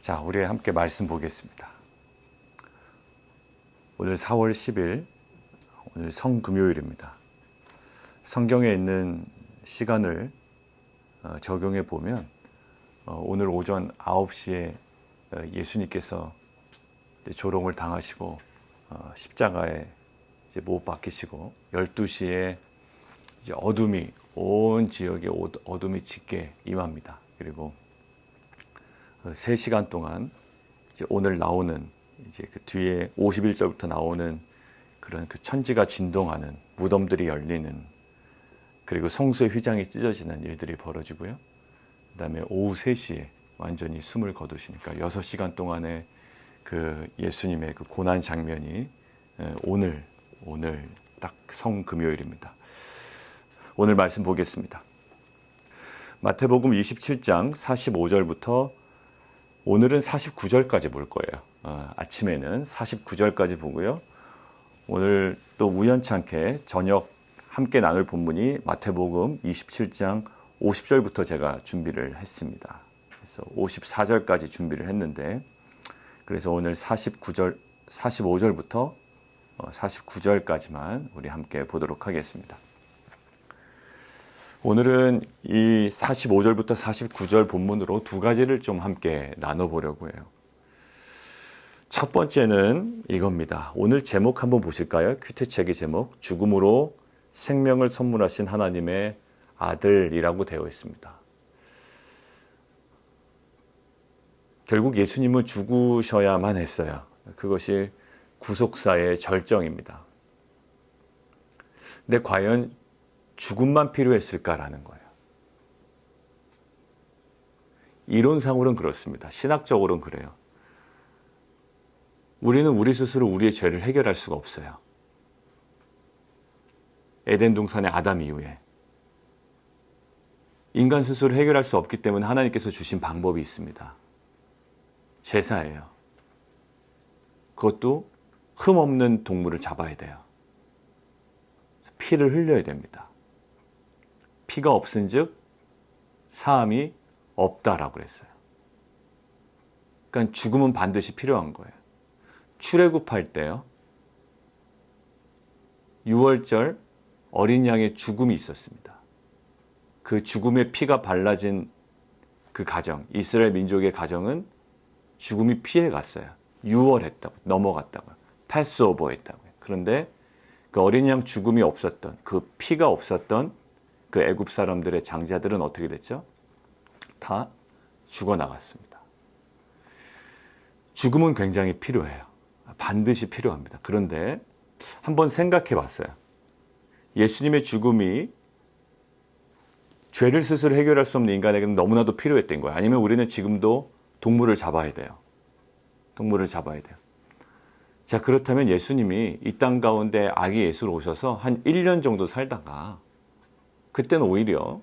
자, 우리 함께 말씀 보겠습니다. 오늘 4월 10일, 오늘 성금요일입니다. 성경에 있는 시간을 적용해 보면 오늘 오전 9시에 예수님께서 조롱을 당하시고 십자가에 이제 못 박히시고 12시에 이제 어둠이 온 지역에 어둠이 짙게 임합니다. 그리고 3시간 동안 이제 오늘 나오는 이제 그 뒤에 51절부터 나오는 그런 그 천지가 진동하는 무덤들이 열리는, 그리고 성소의 휘장이 찢어지는 일들이 벌어지고요. 그다음에 오후 3시에 완전히 숨을 거두시니까 6시간 동안의 그 예수님의 그 고난 장면이 오늘 딱 성금요일입니다. 오늘 말씀 보겠습니다. 마태복음 27장 45절부터 오늘은 49절까지 볼 거예요. 아침에는 49절까지 보고요. 오늘 또 우연찮게 저녁 함께 나눌 본문이 마태복음 27장 50절부터 제가 준비를 했습니다. 그래서 54절까지 준비를 했는데, 그래서 오늘 45절부터 49절까지만 우리 함께 보도록 하겠습니다. 오늘은 이 45절부터 49절 본문으로 두 가지를 좀 함께 나눠보려고 해요. 첫 번째는 이겁니다. 오늘 제목 한번 보실까요? 큐티책의 제목, 죽음으로 생명을 선물하신 하나님의 아들이라고 되어 있습니다. 결국 예수님은 죽으셔야만 했어요. 그것이 구속사의 절정입니다. 근데 과연 죽음만 필요했을까라는 거예요. 이론상으로는 그렇습니다. 신학적으로는 그래요. 우리는 우리 스스로 우리의 죄를 해결할 수가 없어요. 에덴 동산의 아담 이후에 인간 스스로 해결할 수 없기 때문에 하나님께서 주신 방법이 있습니다. 제사예요. 그것도 흠없는 동물을 잡아야 돼요. 피를 흘려야 됩니다. 피가 없은즉 사함이 없다라고 그랬어요. 그러니까 죽음은 반드시 필요한 거예요. 출애굽할 때요, 6월절 어린 양의 죽음이 있었습니다. 그 죽음의 피가 발라진 그 가정, 이스라엘 민족의 가정은 죽음이 피해 갔어요. 유월했다고, 넘어갔다고요. 패스오버 했다고요. 그런데 그 어린 양 죽음이 없었던, 그 피가 없었던 그 애굽 사람들의 장자들은 어떻게 됐죠? 다 죽어나갔습니다. 죽음은 굉장히 필요해요. 반드시 필요합니다. 그런데 한번 생각해 봤어요. 예수님의 죽음이 죄를 스스로 해결할 수 없는 인간에게는 너무나도 필요했던 거예요. 아니면 우리는 지금도 동물을 잡아야 돼요. 동물을 잡아야 돼요. 자, 그렇다면 예수님이 이 땅 가운데 아기 예수로 오셔서 한 1년 정도 살다가, 그때는 오히려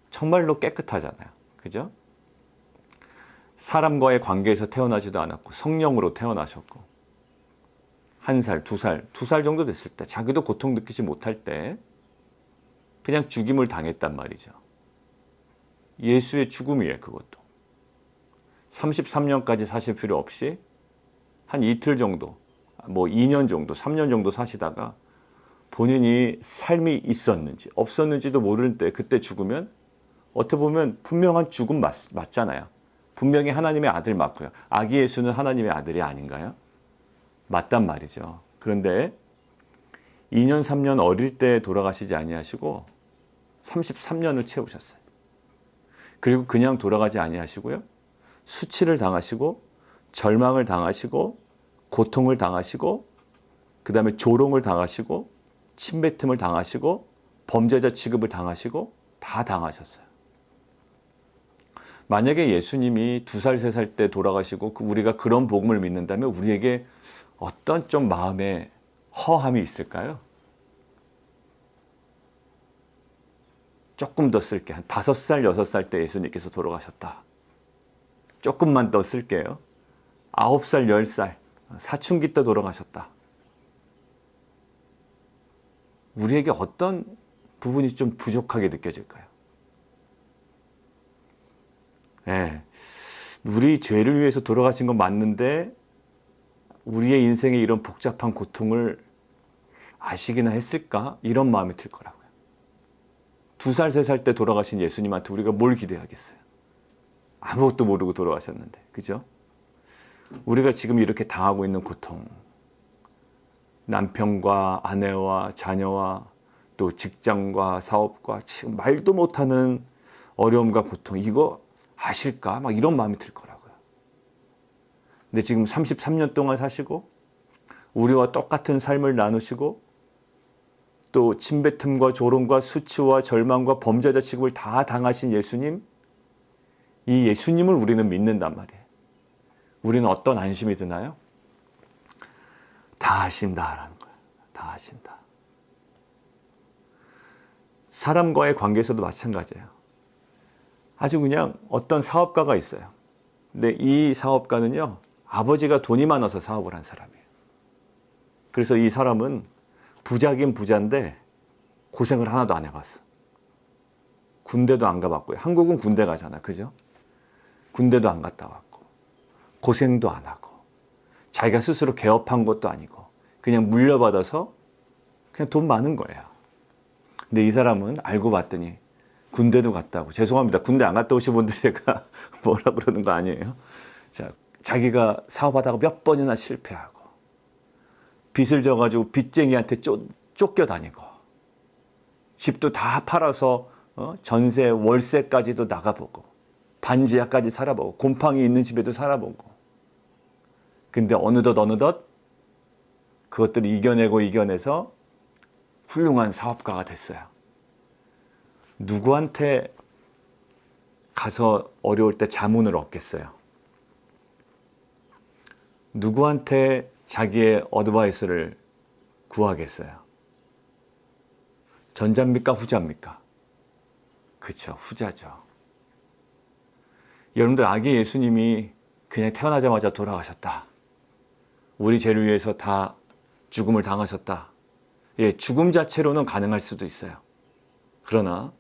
정말로 깨끗하잖아요. 그죠? 사람과의 관계에서 태어나지도 않았고 성령으로 태어나셨고, 1살, 2살 정도 됐을 때, 자기도 고통 느끼지 못할 때 그냥 죽임을 당했단 말이죠. 예수의 죽음이에요. 그것도 33년까지 사실 필요 없이 한 이틀 정도, 뭐 2년 정도, 3년 정도 사시다가 본인이 삶이 있었는지 없었는지도 모를 때 그때 죽으면 어떻게 보면 분명한 죽음 맞잖아요. 분명히 하나님의 아들 맞고요. 아기 예수는 하나님의 아들이 아닌가요? 맞단 말이죠. 그런데 2년, 3년 어릴 때 돌아가시지 아니하시고 33년을 채우셨어요. 그리고 그냥 돌아가지 아니하시고요. 수치를 당하시고 절망을 당하시고 고통을 당하시고 그 다음에 조롱을 당하시고 침뱉음을 당하시고 범죄자 취급을 당하시고 다 당하셨어요. 만약에 예수님이 2살, 3살 때 돌아가시고 우리가 그런 복음을 믿는다면 우리에게 어떤 좀 마음에 허함이 있을까요? 조금 더 쓸게. 한 5살, 6살 때 예수님께서 돌아가셨다. 조금만 더 쓸게요. 9살, 10살, 사춘기 때 돌아가셨다. 우리에게 어떤 부분이 좀 부족하게 느껴질까요? 네. 우리 죄를 위해서 돌아가신 건 맞는데 우리의 인생에 이런 복잡한 고통을 아시기나 했을까? 이런 마음이 들 거라고요. 2살, 3살 때 돌아가신 예수님한테 우리가 뭘 기대하겠어요? 아무것도 모르고 돌아가셨는데, 그죠? 우리가 지금 이렇게 당하고 있는 고통, 남편과 아내와 자녀와 또 직장과 사업과 지금 말도 못하는 어려움과 고통, 이거 아실까? 막 이런 마음이 들 거라고요. 근데 지금 33년 동안 사시고 우리와 똑같은 삶을 나누시고 또 침뱉음과 조롱과 수치와 절망과 범죄자 취급을 다 당하신 예수님, 이 예수님을 우리는 믿는단 말이에요. 우리는 어떤 안심이 드나요? 다 아신다라는 거예요. 다 아신다. 사람과의 관계에서도 마찬가지예요. 아주 그냥 어떤 사업가가 있어요. 근데 이 사업가는요, 아버지가 돈이 많아서 사업을 한 사람이에요. 그래서 이 사람은 부자긴 부자인데 고생을 하나도 안 해봤어. 군대도 안 가봤고요. 한국은 군대 가잖아, 그죠? 군대도 안 갔다 왔고 고생도 안 하고 자기가 스스로 개업한 것도 아니고 그냥 물려받아서 그냥 돈 많은 거예요. 근데 이 사람은 알고 봤더니 군대도 갔다 오고, 죄송합니다. 군대 안 갔다 오신 분들 제가 뭐라 그러는 거 아니에요. 자, 자기가 사업하다가 몇 번이나 실패하고 빚을 져가지고 빚쟁이한테 쫓겨다니고 집도 다 팔아서 전세 월세까지도 나가보고 반지하까지 살아보고 곰팡이 있는 집에도 살아보고, 근데 어느덧 그것들을 이겨내서 훌륭한 사업가가 됐어요. 누구한테 가서 어려울 때 자문을 얻겠어요? 누구한테 자기의 어드바이스를 구하겠어요? 전자입니까? 후자입니까? 그렇죠. 후자죠. 여러분들, 아기 예수님이 그냥 태어나자마자 돌아가셨다. 우리 죄를 위해서 다 죽음을 당하셨다. 예, 죽음 자체로는 가능할 수도 있어요. 그러나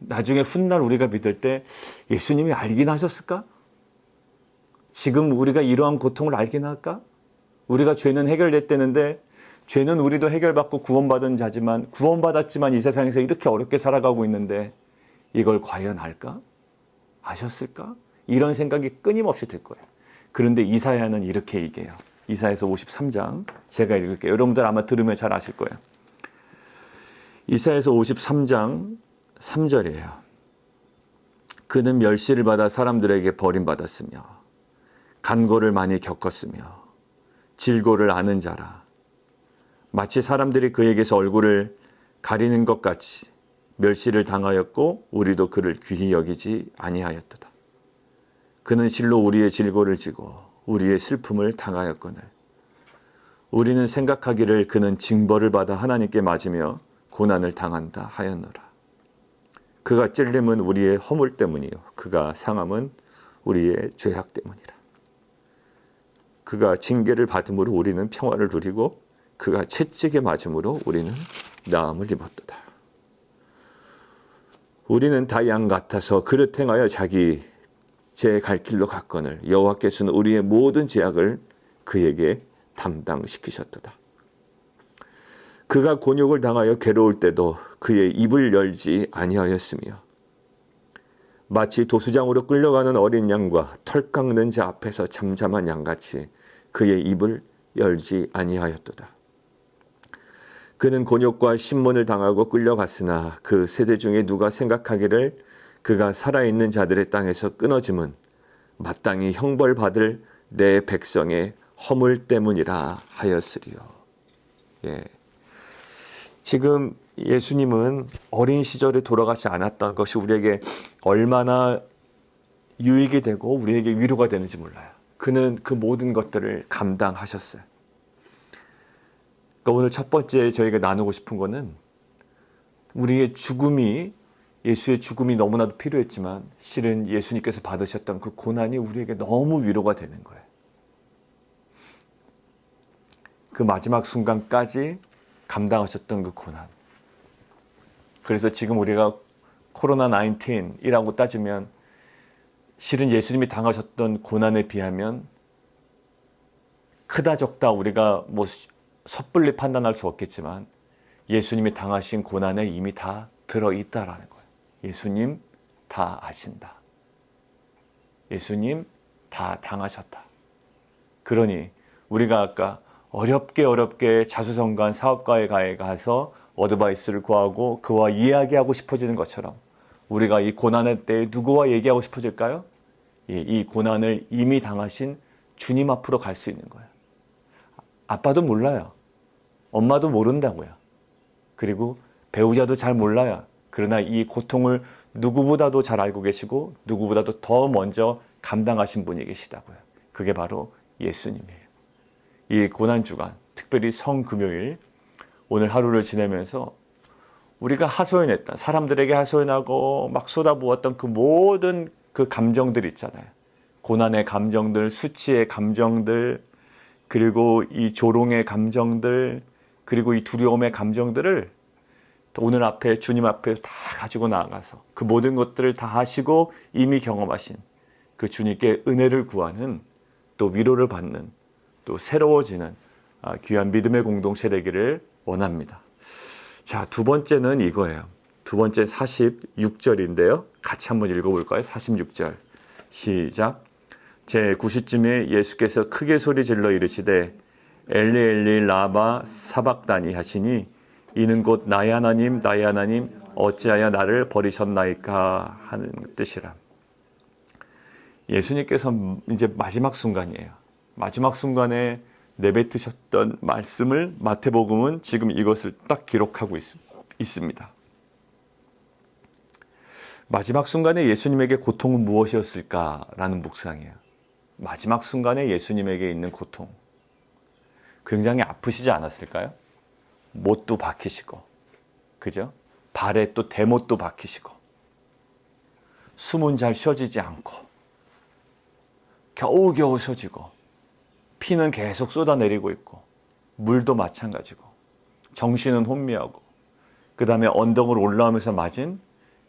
나중에 훗날 우리가 믿을 때 예수님이 알긴 하셨을까? 지금 우리가 이러한 고통을 알긴 할까? 우리가 죄는 해결됐다는데 죄는 우리도 해결받고 구원받은 자지만 구원받았지만 이 세상에서 이렇게 어렵게 살아가고 있는데 이걸 과연 알까? 아셨을까? 이런 생각이 끊임없이 들 거예요. 그런데 이사야는 이렇게 얘기해요. 이사야서 53장 제가 읽을게요. 여러분들 아마 들으면 잘 아실 거예요. 이사야서 53장 3절이에요. 그는 멸시를 받아 사람들에게 버림받았으며 간고를 많이 겪었으며 질고를 아는 자라. 마치 사람들이 그에게서 얼굴을 가리는 것 같이 멸시를 당하였고 우리도 그를 귀히 여기지 아니하였도다. 그는 실로 우리의 질고를 지고 우리의 슬픔을 당하였거늘 우리는 생각하기를 그는 징벌을 받아 하나님께 맞으며 고난을 당한다 하였노라. 그가 찔림은 우리의 허물 때문이요 그가 상함은 우리의 죄악 때문이라. 그가 징계를 받음으로 우리는 평화를 누리고 그가 채찍에 맞음으로 우리는 나음을 입었도다. 우리는 다 양 같아서 그릇 행하여 자기 제 갈 길로 갔거늘 여호와께서는 우리의 모든 죄악을 그에게 담당시키셨도다. 그가 곤욕을 당하여 괴로울 때도 그의 입을 열지 아니하였으며 마치 도수장으로 끌려가는 어린 양과 털 깎는 자 앞에서 잠잠한 양같이 그의 입을 열지 아니하였도다. 그는 곤욕과 신문을 당하고 끌려갔으나 그 세대 중에 누가 생각하기를 그가 살아있는 자들의 땅에서 끊어짐은 마땅히 형벌받을 내 백성의 허물 때문이라 하였으리요. 예. 지금 예수님은 어린 시절에 돌아가지 않았던 것이 우리에게 얼마나 유익이 되고 우리에게 위로가 되는지 몰라요. 그는 그 모든 것들을 감당하셨어요. 그러니까 오늘 첫 번째 저희가 나누고 싶은 거는 우리의 죽음이, 예수의 죽음이 너무나도 필요했지만 실은 예수님께서 받으셨던 그 고난이 우리에게 너무 위로가 되는 거예요. 그 마지막 순간까지 감당하셨던 그 고난. 그래서 지금 우리가 코로나19이라고 따지면 실은 예수님이 당하셨던 고난에 비하면 크다 적다 우리가 뭐 섣불리 판단할 수 없겠지만 예수님이 당하신 고난에 이미 다 들어있다라는 거예요. 예수님 다 아신다. 예수님 다 당하셨다. 그러니 우리가 아까 어렵게 자수성가한 사업가에 가서 어드바이스를 구하고 그와 이야기하고 싶어지는 것처럼 우리가 이 고난의 때에 누구와 얘기하고 싶어질까요? 이 고난을 이미 당하신 주님 앞으로 갈 수 있는 거예요. 아빠도 몰라요. 엄마도 모른다고요. 그리고 배우자도 잘 몰라요. 그러나 이 고통을 누구보다도 잘 알고 계시고 누구보다도 더 먼저 감당하신 분이 계시다고요. 그게 바로 예수님이에요. 이 고난주간, 특별히 성금요일, 오늘 하루를 지내면서 우리가 하소연했던, 사람들에게 하소연하고 막 쏟아부었던 그 모든 그 감정들 있잖아요. 고난의 감정들, 수치의 감정들, 그리고 이 조롱의 감정들, 그리고 이 두려움의 감정들을 오늘 앞에 주님 앞에 다 가지고 나아가서 그 모든 것들을 다 하시고 이미 경험하신 그 주님께 은혜를 구하는, 또 위로를 받는, 또 새로워지는 귀한 믿음의 공동체 되기를 원합니다. 자, 두 번째는 이거예요. 두 번째 46절인데요. 같이 한번 읽어볼까요? 46절. 시작. 제9시쯤에 예수께서 크게 소리 질러 이르시되 엘리 엘리 라마 사박다니 하시니 이는 곧 나의 하나님 나의 하나님 어찌하여 나를 버리셨나이까 하는 뜻이라. 예수님께서 이제 마지막 순간이에요. 마지막 순간에 내뱉으셨던 말씀을 마태복음은 지금 이것을 딱 기록하고 있습니다. 마지막 순간에 예수님에게 고통은 무엇이었을까라는 묵상이에요. 마지막 순간에 예수님에게 있는 고통. 굉장히 아프시지 않았을까요? 못도 박히시고, 그죠? 발에 또 대못도 박히시고, 숨은 잘 쉬어지지 않고, 겨우겨우 쉬어지고, 피는 계속 쏟아내리고 있고, 물도 마찬가지고, 정신은 혼미하고, 그 다음에 언덕을 올라오면서 맞은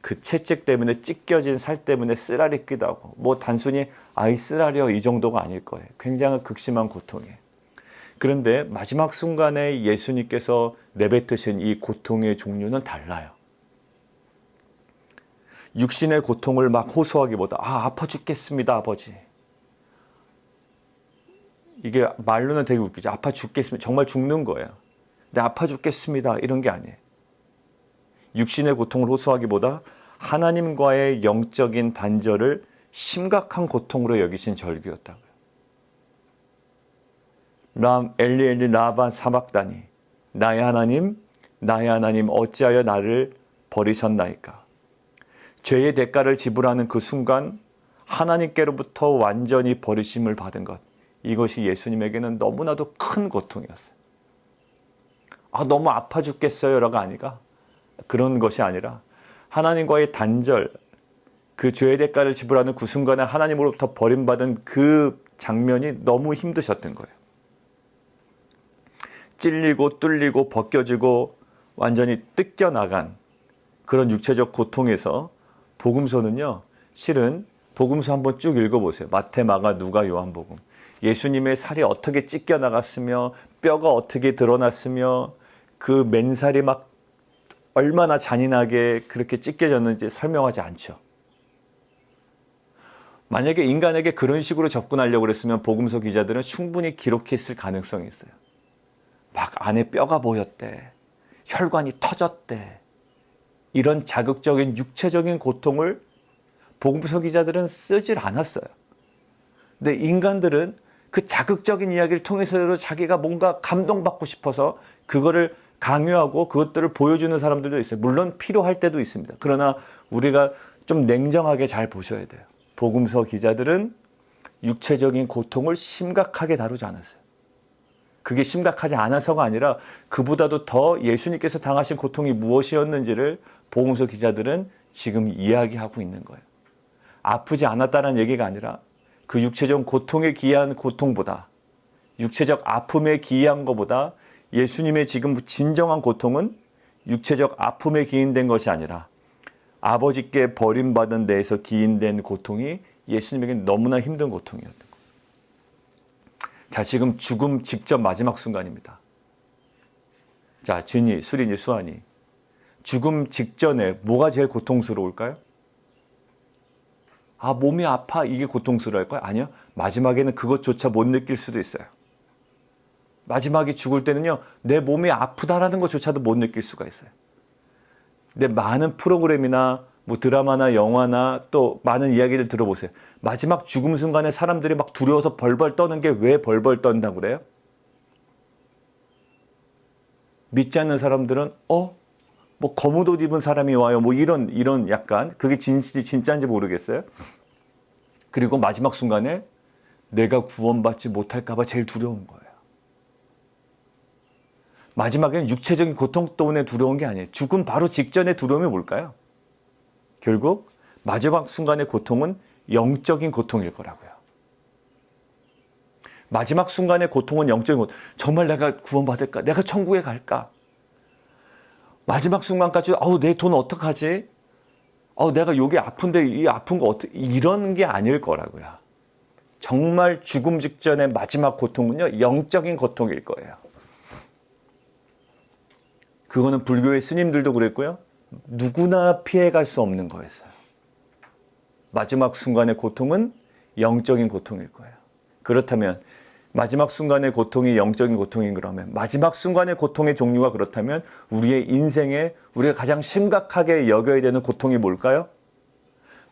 그 채찍 때문에 찢겨진 살 때문에 쓰라리기도 하고, 뭐 단순히 아이 쓰라려 이 정도가 아닐 거예요. 굉장히 극심한 고통이에요. 그런데 마지막 순간에 예수님께서 내뱉으신 이 고통의 종류는 달라요. 육신의 고통을 막 호소하기보다 아파 죽겠습니다 아버지. 이게 말로는 되게 웃기죠. 아파 죽겠습니다. 정말 죽는 거예요. 근데 아파 죽겠습니다 이런 게 아니에요. 육신의 고통을 호소하기보다 하나님과의 영적인 단절을 심각한 고통으로 여기신 절규였다고요. 엘리 엘리 라바 사박다니 나의 하나님 어찌하여 나를 버리셨나이까. 죄의 대가를 지불하는 그 순간 하나님께로부터 완전히 버리심을 받은 것, 이것이 예수님에게는 너무나도 큰 고통이었어요. 너무 아파 죽겠어요라가 아니라, 그런 것이 아니라 하나님과의 단절, 그 죄의 대가를 지불하는 그 순간에 하나님으로부터 버림받은 그 장면이 너무 힘드셨던 거예요. 찔리고 뚫리고 벗겨지고 완전히 뜯겨나간 그런 육체적 고통에서 복음서는요, 실은 복음서 한번 쭉 읽어보세요. 마태, 마가, 누가, 요한복음. 예수님의 살이 어떻게 찢겨나갔으며 뼈가 어떻게 드러났으며 그 맨살이 막 얼마나 잔인하게 그렇게 찢겨졌는지 설명하지 않죠. 만약에 인간에게 그런 식으로 접근하려고 그랬으면 복음서 기자들은 충분히 기록했을 가능성이 있어요. 막 안에 뼈가 보였대. 혈관이 터졌대. 이런 자극적인 육체적인 고통을 복음서 기자들은 쓰질 않았어요. 근데 인간들은 그 자극적인 이야기를 통해서라도 자기가 뭔가 감동받고 싶어서 그거를 강요하고 그것들을 보여주는 사람들도 있어요. 물론 필요할 때도 있습니다. 그러나 우리가 좀 냉정하게 잘 보셔야 돼요. 복음서 기자들은 육체적인 고통을 심각하게 다루지 않았어요. 그게 심각하지 않아서가 아니라 그보다도 더 예수님께서 당하신 고통이 무엇이었는지를 복음서 기자들은 지금 이야기하고 있는 거예요. 아프지 않았다는 얘기가 아니라 그 육체적 고통에 기이한 고통보다, 육체적 아픔에 기이한 것보다 예수님의 지금 진정한 고통은 육체적 아픔에 기인된 것이 아니라 아버지께 버림받은 데에서 기인된 고통이 예수님에게는 너무나 힘든 고통이었던 거예요. 자, 지금 죽음 직전 마지막 순간입니다. 자, 진이, 수린이, 수환이. 죽음 직전에 뭐가 제일 고통스러울까요? 아, 몸이 아파. 이게 고통스러울까요? 아니요. 마지막에는 그것조차 못 느낄 수도 있어요. 마지막에 죽을 때는요, 내 몸이 아프다라는 것조차도 못 느낄 수가 있어요. 근데 많은 프로그램이나 뭐 드라마나 영화나 또 많은 이야기를 들어보세요. 마지막 죽음 순간에 사람들이 막 두려워서 벌벌 떠는 게 왜 벌벌 떤다고 그래요? 믿지 않는 사람들은 뭐 검은 옷 입은 사람이 와요. 뭐 이런 약간 그게 진짜인지 모르겠어요. 그리고 마지막 순간에 내가 구원받지 못할까 봐 제일 두려운 거예요. 마지막에는 육체적인 고통 때문에 두려운 게 아니에요. 죽음 바로 직전에 두려움이 뭘까요? 결국 마지막 순간의 고통은 영적인 고통일 거라고요. 마지막 순간의 고통은 영적인 고통. 정말 내가 구원받을까? 내가 천국에 갈까? 마지막 순간까지 내 돈 어떡하지? 내가 여기 아픈데 이 아픈 거 어떻게 이런 게 아닐 거라고요. 정말 죽음 직전의 마지막 고통은요. 영적인 고통일 거예요. 그거는 불교의 스님들도 그랬고요. 누구나 피해갈 수 없는 거였어요. 마지막 순간의 고통은 영적인 고통일 거예요. 그렇다면 마지막 순간의 고통이 영적인 고통인 그러면 마지막 순간의 고통의 종류가 그렇다면 우리의 인생에 우리가 가장 심각하게 여겨야 되는 고통이 뭘까요?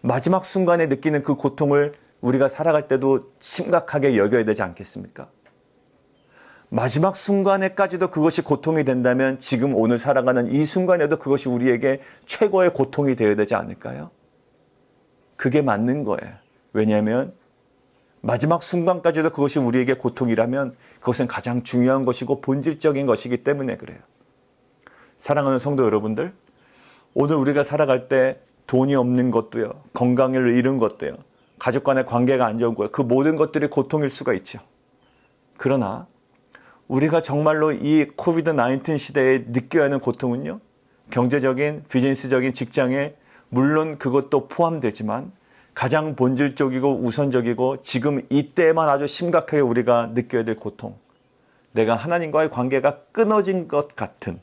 마지막 순간에 느끼는 그 고통을 우리가 살아갈 때도 심각하게 여겨야 되지 않겠습니까? 마지막 순간에까지도 그것이 고통이 된다면 지금 오늘 살아가는 이 순간에도 그것이 우리에게 최고의 고통이 되어야 되지 않을까요? 그게 맞는 거예요. 왜냐하면 마지막 순간까지도 그것이 우리에게 고통이라면 그것은 가장 중요한 것이고 본질적인 것이기 때문에 그래요. 사랑하는 성도 여러분들, 오늘 우리가 살아갈 때 돈이 없는 것도요, 건강을 잃은 것도요, 가족 간의 관계가 안 좋은 거예요. 그 모든 것들이 고통일 수가 있죠. 그러나 우리가 정말로 이 코비드-19 시대에 느껴야 하는 고통은요, 경제적인, 비즈니스적인 직장에 물론 그것도 포함되지만 가장 본질적이고 우선적이고 지금 이때만 아주 심각하게 우리가 느껴야 될 고통. 내가 하나님과의 관계가 끊어진 것 같은,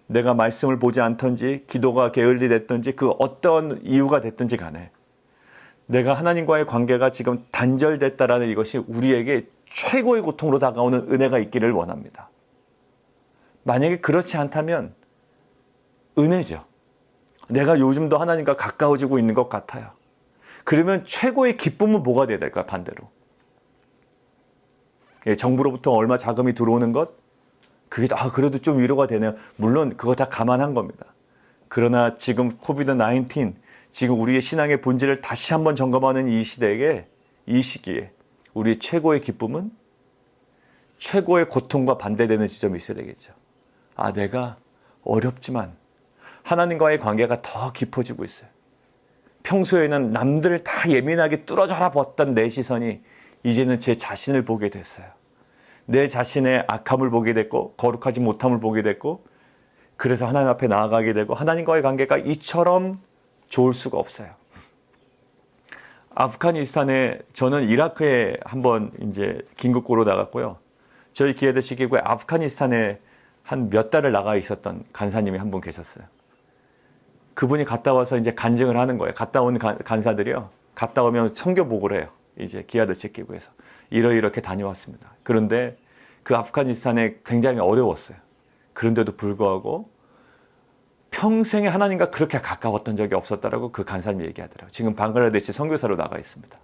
내가 말씀을 보지 않던지 기도가 게을리 됐던지 그 어떤 이유가 됐든지 간에 내가 하나님과의 관계가 지금 단절됐다라는 이것이 우리에게 최고의 고통으로 다가오는 은혜가 있기를 원합니다. 만약에 그렇지 않다면 은혜죠. 내가 요즘도 하나님과 가까워지고 있는 것 같아요. 그러면 최고의 기쁨은 뭐가 돼야 될까요? 반대로. 정부로부터 얼마 자금이 들어오는 것? 그게 그래도 좀 위로가 되네요. 물론 그거 다 감안한 겁니다. 그러나 지금 코비드-19, 지금 우리의 신앙의 본질을 다시 한번 점검하는 이 시대에, 이 시기에 우리의 최고의 기쁨은 최고의 고통과 반대되는 지점이 있어야 되겠죠. 내가 어렵지만 하나님과의 관계가 더 깊어지고 있어요. 평소에는 남들을 다 예민하게 뚫어져라 봤던 내 시선이 이제는 제 자신을 보게 됐어요. 내 자신의 악함을 보게 됐고 거룩하지 못함을 보게 됐고 그래서 하나님 앞에 나아가게 되고 하나님과의 관계가 이처럼 좋을 수가 없어요. 아프가니스탄에 저는 이라크에 한번 이제 긴급고로 나갔고요. 저희 기회대식기구에 아프가니스탄에 한 몇 달을 나가 있었던 간사님이 한 분 계셨어요. 그분이 갔다 와서 이제 간증을 하는 거예요. 갔다 온 간사들이요. 갔다 오면 선교 보고를 해요. 이제 기아드치기구에서. 이렇게 다녀왔습니다. 그런데 그 아프가니스탄에 굉장히 어려웠어요. 그런데도 불구하고 평생에 하나님과 그렇게 가까웠던 적이 없었다라고 그 간사님이 얘기하더라고요. 지금 방글라데시 선교사로 나가 있습니다.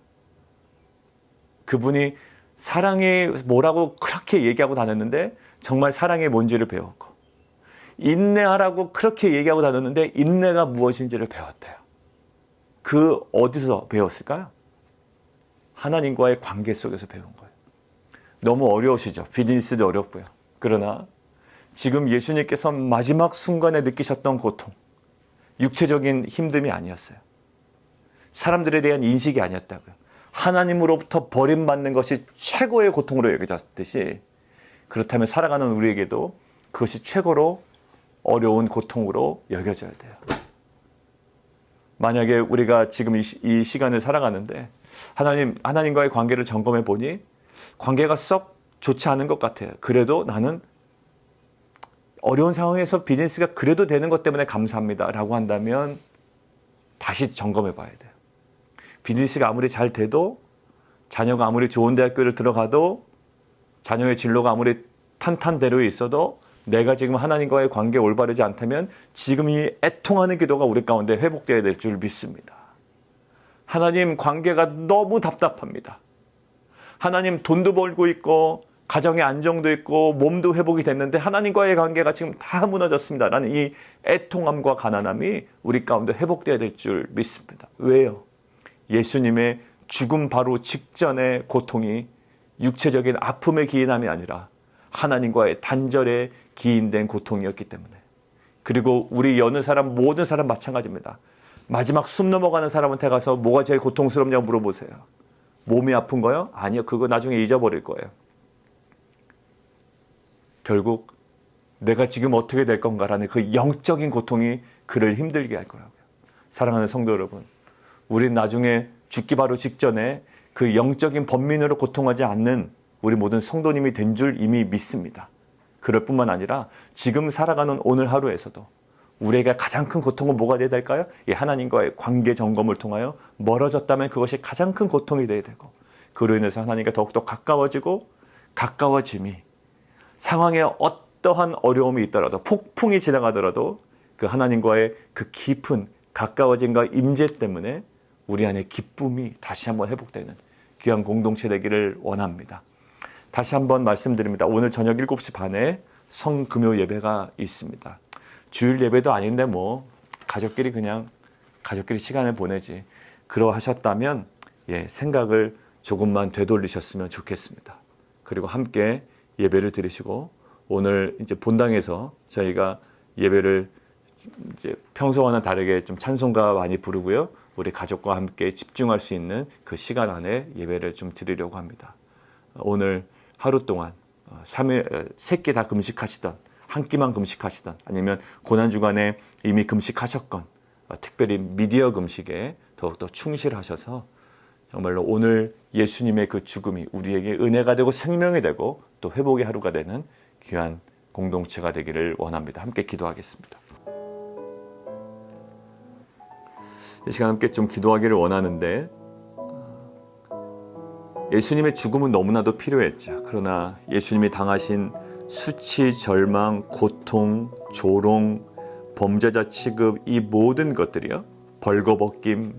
그분이 사랑이 뭐라고 그렇게 얘기하고 다녔는데 정말 사랑의 뭔지를 배웠고 인내하라고 그렇게 얘기하고 다녔는데 인내가 무엇인지를 배웠대요. 그 어디서 배웠을까요? 하나님과의 관계 속에서 배운 거예요. 너무 어려우시죠? 비즈니스도 어렵고요. 그러나 지금 예수님께서 마지막 순간에 느끼셨던 고통, 육체적인 힘듦이 아니었어요. 사람들에 대한 인식이 아니었다고요. 하나님으로부터 버림받는 것이 최고의 고통으로 여겨졌듯이 그렇다면 살아가는 우리에게도 그것이 최고로 어려운 고통으로 여겨져야 돼요. 만약에 우리가 지금 이 시간을 살아가는데 하나님과의 관계를 점검해 보니 관계가 썩 좋지 않은 것 같아요. 그래도 나는 어려운 상황에서 비즈니스가 그래도 되는 것 때문에 감사합니다 라고 한다면 다시 점검해 봐야 돼요. 비즈니스가 아무리 잘 돼도, 자녀가 아무리 좋은 대학교를 들어가도, 자녀의 진로가 아무리 탄탄대로에 있어도 내가 지금 하나님과의 관계가 올바르지 않다면 지금 이 애통하는 기도가 우리 가운데 회복되어야 될 줄 믿습니다. 하나님, 관계가 너무 답답합니다. 하나님, 돈도 벌고 있고 가정의 안정도 있고 몸도 회복이 됐는데 하나님과의 관계가 지금 다 무너졌습니다 라는 이 애통함과 가난함이 우리 가운데 회복되어야 될 줄 믿습니다. 왜요? 예수님의 죽음 바로 직전의 고통이 육체적인 아픔의 기인함이 아니라 하나님과의 단절에 기인된 고통이었기 때문에. 그리고 우리 여느 사람, 모든 사람 마찬가지입니다. 마지막 숨 넘어가는 사람한테 가서 뭐가 제일 고통스럽냐고 물어보세요. 몸이 아픈 거요? 아니요. 그거 나중에 잊어버릴 거예요. 결국 내가 지금 어떻게 될 건가라는 그 영적인 고통이 그를 힘들게 할 거라고요. 사랑하는 성도 여러분, 우린 나중에 죽기 바로 직전에 그 영적인 번민으로 고통하지 않는 우리 모든 성도님이 된 줄 이미 믿습니다. 그럴 뿐만 아니라 지금 살아가는 오늘 하루에서도 우리에게 가장 큰 고통은 뭐가 되어야 될까요? 이 하나님과의 관계 점검을 통하여 멀어졌다면 그것이 가장 큰 고통이 되어야 되고, 그로 인해서 하나님과 더욱더 가까워지고, 가까워짐이 상황에 어떠한 어려움이 있더라도, 폭풍이 지나가더라도 그 하나님과의 그 깊은 가까워짐과 임재 때문에 우리 안에 기쁨이 다시 한번 회복되는 귀한 공동체 되기를 원합니다. 다시 한번 말씀드립니다. 오늘 저녁 7시 반에 성금요 예배가 있습니다. 주일 예배도 아닌데 뭐 가족끼리 시간을 보내지, 그러하셨다면 생각을 조금만 되돌리셨으면 좋겠습니다. 그리고 함께 예배를 드리시고, 오늘 이제 본당에서 저희가 예배를 이제 평소와는 다르게 좀 찬송가 많이 부르고요. 우리 가족과 함께 집중할 수 있는 그 시간 안에 예배를 좀 드리려고 합니다. 오늘 하루 동안 3일, 3끼 다 금식하시던, 한 끼만 금식하시던, 아니면 고난주간에 이미 금식하셨건, 특별히 미디어 금식에 더욱더 충실하셔서 정말로 오늘 예수님의 그 죽음이 우리에게 은혜가 되고 생명이 되고 또 회복의 하루가 되는 귀한 공동체가 되기를 원합니다. 함께 기도하겠습니다. 이 시간 함께 좀 기도하기를 원하는데, 예수님의 죽음은 너무나도 필요했죠. 그러나 예수님이 당하신 수치, 절망, 고통, 조롱, 범죄자 취급, 이 모든 것들이요, 벌거벗김,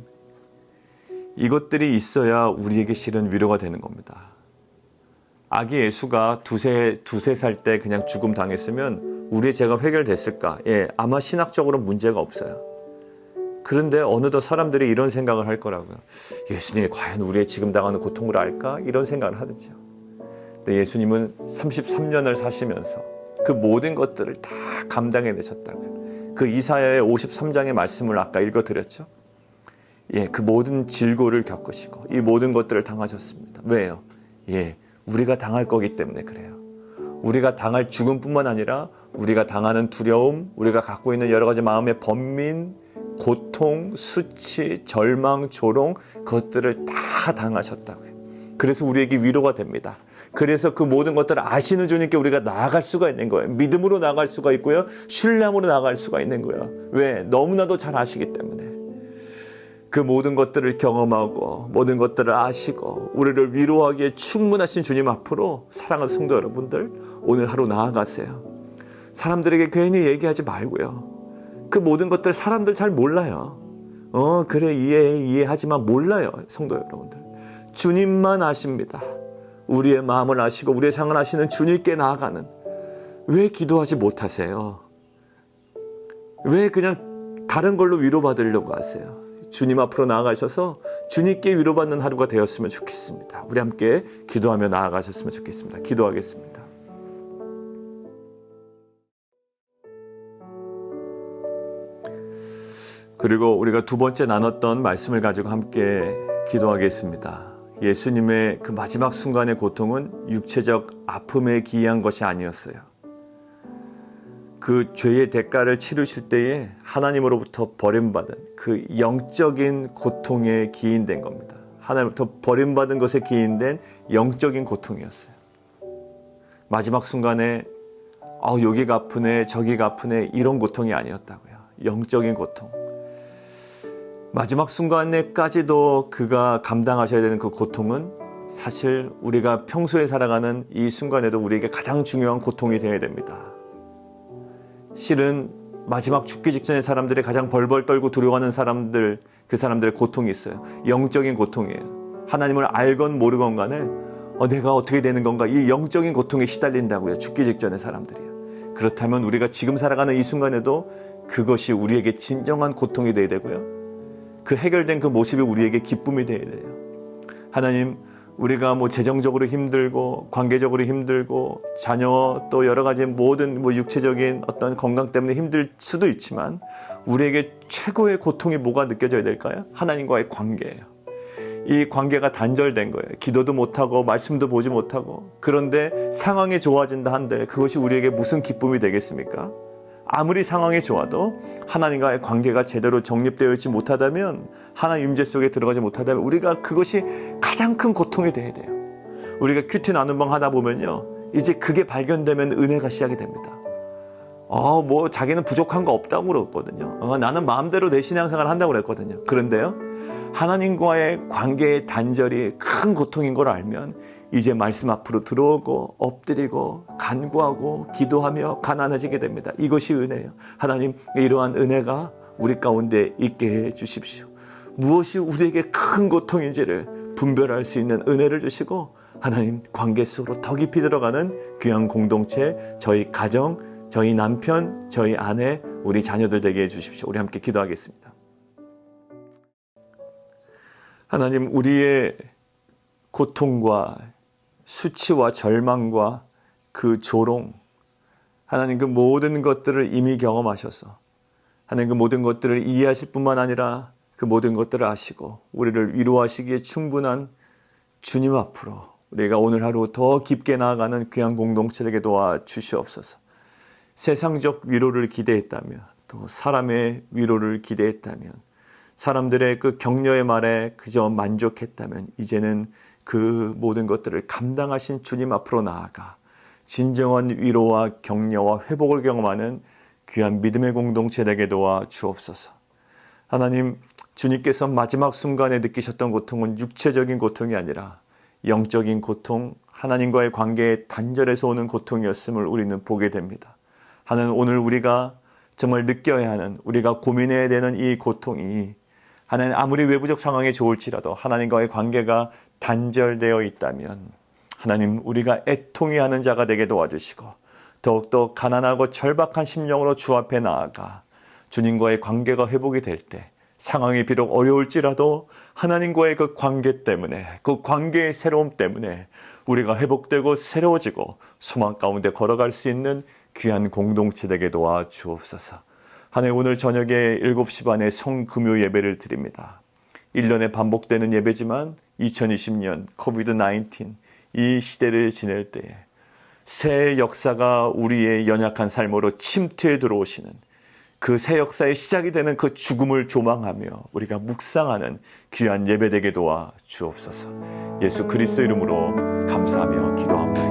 이것들이 있어야 우리에게 실은 위로가 되는 겁니다. 아기 예수가 두세 살 때 그냥 죽음 당했으면 우리의 죄가 해결됐을까? 아마 신학적으로 문제가 없어요. 그런데 어느덧 사람들이 이런 생각을 할 거라고요. 예수님이 과연 우리의 지금 당하는 고통을 알까? 이런 생각을 하죠. 근데 예수님은 33년을 사시면서 그 모든 것들을 다 감당해내셨다고요. 그 이사야의 53장의 말씀을 아까 읽어드렸죠. 그 모든 질고를 겪으시고 이 모든 것들을 당하셨습니다. 왜요? 우리가 당할 거기 때문에 그래요. 우리가 당할 죽음뿐만 아니라 우리가 당하는 두려움, 우리가 갖고 있는 여러 가지 마음의 번민, 고통, 수치, 절망, 조롱, 그것들을 다 당하셨다고요. 그래서 우리에게 위로가 됩니다. 그래서 그 모든 것들을 아시는 주님께 우리가 나아갈 수가 있는 거예요. 믿음으로 나아갈 수가 있고요. 신뢰함으로 나아갈 수가 있는 거예요. 왜? 너무나도 잘 아시기 때문에. 그 모든 것들을 경험하고 모든 것들을 아시고 우리를 위로하기에 충분하신 주님 앞으로, 사랑하는 성도 여러분들, 오늘 하루 나아가세요. 사람들에게 괜히 얘기하지 말고요. 그 모든 것들 사람들 잘 몰라요. 그래, 이해하지만 몰라요. 성도 여러분들, 주님만 아십니다. 우리의 마음을 아시고 우리의 상을 아시는 주님께 나아가는, 왜 기도하지 못하세요? 왜 그냥 다른 걸로 위로받으려고 하세요? 주님 앞으로 나아가셔서 주님께 위로받는 하루가 되었으면 좋겠습니다. 우리 함께 기도하며 나아가셨으면 좋겠습니다. 기도하겠습니다. 그리고 우리가 두 번째 나눴던 말씀을 가지고 함께 기도하겠습니다. 예수님의 그 마지막 순간의 고통은 육체적 아픔에 기이한 것이 아니었어요. 그 죄의 대가를 치르실 때에 하나님으로부터 버림받은 그 영적인 고통에 기인된 겁니다. 하나님으로부터 버림받은 것에 기인된 영적인 고통이었어요. 마지막 순간에 여기가 아프네 저기가 아프네 이런 고통이 아니었다고요. 영적인 고통. 마지막 순간에까지도 그가 감당하셔야 되는 그 고통은 사실 우리가 평소에 살아가는 이 순간에도 우리에게 가장 중요한 고통이 되어야 됩니다. 실은 마지막 죽기 직전에 사람들이 가장 벌벌 떨고 두려워하는 사람들, 그 사람들의 고통이 있어요. 영적인 고통이에요. 하나님을 알건 모르건 간에 내가 어떻게 되는 건가, 이 영적인 고통에 시달린다고요. 죽기 직전의 사람들이요. 그렇다면 우리가 지금 살아가는 이 순간에도 그것이 우리에게 진정한 고통이 되어야 되고요. 그 해결된 그 모습이 우리에게 기쁨이 되어야 돼요. 하나님, 우리가 재정적으로 힘들고 관계적으로 힘들고 자녀 또 여러 가지 모든 육체적인 어떤 건강 때문에 힘들 수도 있지만 우리에게 최고의 고통이 뭐가 느껴져야 될까요? 하나님과의 관계예요. 이 관계가 단절된 거예요. 기도도 못하고 말씀도 보지 못하고. 그런데 상황이 좋아진다 한들 그것이 우리에게 무슨 기쁨이 되겠습니까? 아무리 상황이 좋아도 하나님과의 관계가 제대로 정립되어 있지 못하다면, 하나님 임재 속에 들어가지 못하다면 우리가 그것이 가장 큰 고통이 돼야 돼요. 우리가 큐티 나눔 방 하다 보면요, 이제 그게 발견되면 은혜가 시작이 됩니다. 자기는 부족한 거 없다고 그랬거든요. 나는 마음대로 내 신앙생활 한다고 그랬거든요. 그런데요, 하나님과의 관계의 단절이 큰 고통인 걸 알면 이제 말씀 앞으로 들어오고 엎드리고 간구하고 기도하며 가난해지게 됩니다. 이것이 은혜예요. 하나님, 이러한 은혜가 우리 가운데 있게 해 주십시오. 무엇이 우리에게 큰 고통인지를 분별할 수 있는 은혜를 주시고, 하나님 관계 속으로 더 깊이 들어가는 귀한 공동체, 저희 가정, 저희 남편, 저희 아내, 우리 자녀들 되게 해 주십시오. 우리 함께 기도하겠습니다. 하나님, 우리의 고통과 수치와 절망과 그 조롱, 하나님 그 모든 것들을 이미 경험하셔서 하나님 그 모든 것들을 이해하실 뿐만 아니라 그 모든 것들을 아시고 우리를 위로하시기에 충분한 주님 앞으로 우리가 오늘 하루 더 깊게 나아가는 귀한 공동체에게 도와주시옵소서. 세상적 위로를 기대했다며 또 사람의 위로를 기대했다면, 사람들의 그 격려의 말에 그저 만족했다면, 이제는 그 모든 것들을 감당하신 주님 앞으로 나아가 진정한 위로와 격려와 회복을 경험하는 귀한 믿음의 공동체 되게 도와주옵소서. 하나님, 주님께서 마지막 순간에 느끼셨던 고통은 육체적인 고통이 아니라 영적인 고통, 하나님과의 관계의 단절에서 오는 고통이었음을 우리는 보게 됩니다. 하나님, 오늘 우리가 정말 느껴야 하는, 우리가 고민해야 되는 이 고통이, 하나님 아무리 외부적 상황이 좋을지라도 하나님과의 관계가 단절되어 있다면 하나님, 우리가 애통해 하는 자가 되게 도와주시고 더욱더 가난하고 절박한 심령으로 주 앞에 나아가 주님과의 관계가 회복이 될 때, 상황이 비록 어려울지라도 하나님과의 그 관계 때문에, 그 관계의 새로움 때문에 우리가 회복되고 새로워지고 소망 가운데 걸어갈 수 있는 귀한 공동체 되게 도와주옵소서. 하나님, 오늘 저녁에 7시 반에 성금요 예배를 드립니다. 1년에 반복되는 예배지만 2020년 코비드-19 이 시대를 지낼 때에 새 역사가 우리의 연약한 삶으로 침투해 들어오시는 그 새 역사의 시작이 되는 그 죽음을 조망하며 우리가 묵상하는 귀한 예배되게 도와 주옵소서. 예수 그리스도 이름으로 감사하며 기도합니다.